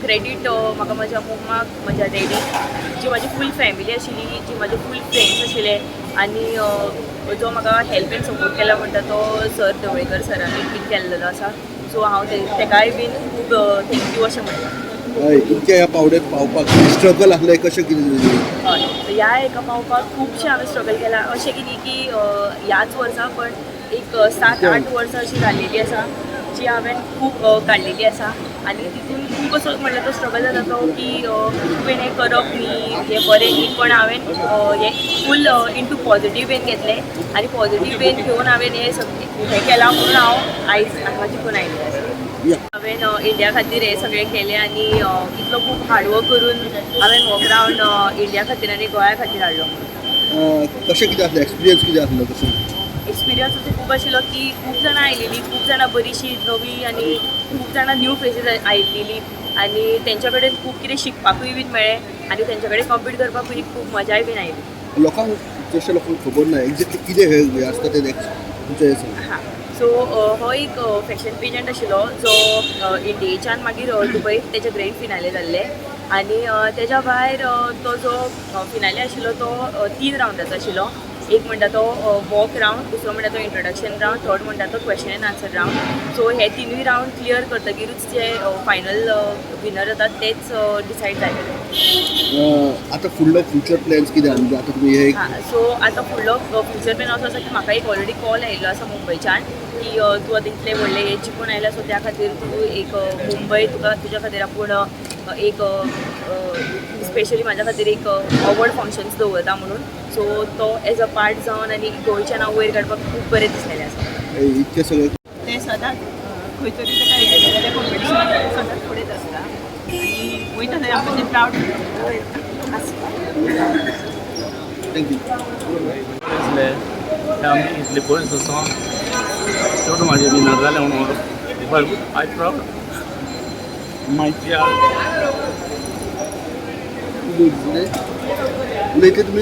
Credit म्हाका म्हज्या मम्माक, म्हज्या डॅडीक, जी म्हाजी फूल फॅमिली आशिल्ली, जी म्हाजे फूल फ्रेंड्स आशिल्ले आनी जो म्हाका हेल्प एंड सपोर्ट केला म्हणटा तो सर ढवळेकर सरांनी बीन केल्लो आसा. सो हांव तेकाय बीन खूब थँक्यू अशें म्हणटा. तुमच्या ह्या पावड्यार पावपाक स्ट्रगल आसलें कशें कितें? हय, ह्या हेका पावपाक खुबशें हांवें स्ट्रगल केला. अशें कितें की ह्याच वर्सा पण एक 7-8 वर्सां अशी जाल्लेली आसा जी हांवें खूब काडलेली आसा. आनी तितून खूब असो म्हणल्यार तो स्ट्रगल जाता तो की तुवें हें करप न्ही, हें बरें न्ही, पण हांवें हें फूल इंटू पॉझिटीव वेन घेतलें आनी पॉझिटीव वेन घेवन हांवें हें केलां म्हणून हांव आयज हांगा जिखून आयिल्लें आसा. हांवें इंडिया खातीर हें सगळें केलें आनी इतलो खूब हार्डवर्क करून हांवें हो ग्रावंड इंडिया खातीर आनी गोंया खातीर हाडलो. कशें कितें आसलें एक्सपिरियन्स कितें आसलो तसो? एक्सपिरियन्स असो खूब आशिल्लो की खूब जाणां आयिल्लीं, खूब जाणां बरीशीं नवीं आनी खूब जाणां न्यू फेसीस आयिल्लीं आनी तेंच्या कडेन खूब कितें शिकपाकूय बीन मेळ्ळें आनी तेंच्या कडेन कॉम्पीट करपाकूय खूब मजाय बीन आयली. लोकांक चडशा लोकांक खबर ना एक्झॅक्टली कितें हें आसता तें तुमचें हें सांग. हां, सो हो एक फॅशन पेजंट आशिल्लो जो इंडियेच्यान मागीर दुबय तेजे ग्रँड फिनाले जाल्ले आनी तेज्या भायर तो जो फिनाले आशिल्लो तो 3 रावंडाचो आशिल्लो. एक म्हणटा तो वॉक रावंड, दुसरो म्हणटा तो इंट्रोडक्शन रावंड, थर्ड म्हणटा तो question end answer round. So हे तिनूय रावंड क्लियर करतकीरूच जे फायनल विनर जातात तेच डिसायड जाले. आतां फुडलो फ्युचर प्लॅन्स कितें म्हणजे आतां तुमी हे हां, सो आतां फुडलो फ्युचर प्लॅन असो आसा की म्हाका एक ऑलरेडी कॉल आयिल्लो आसा मुंबयच्यान की तूं आतां इतले व्हडले हे जिखून आयला सो त्या खातीर तूं एक मुंबय तुज्या खातीर आपूण एक स्पेशली म्हाज्या खातीर एक अवॉर्ड फंक्शन्स दवरता म्हणून. सो तो एज अ पार्ट जावन आनी गोंयचें नांव वयर काडपाक खूब बरें दिसलेलें आसा. इतकें सगळें तें सदांच खंय तरी ताका हें जाल्यार कॉम्पिटिशनाक सदांच फुडेंच आसता आनी वयता थंय आमकां तें प्रावड आसता. थँक्यू. आमी इतले पयस वचोन चड म्हाजें विनर जालें म्हणून आय प्रावड माय उलयतले तुमी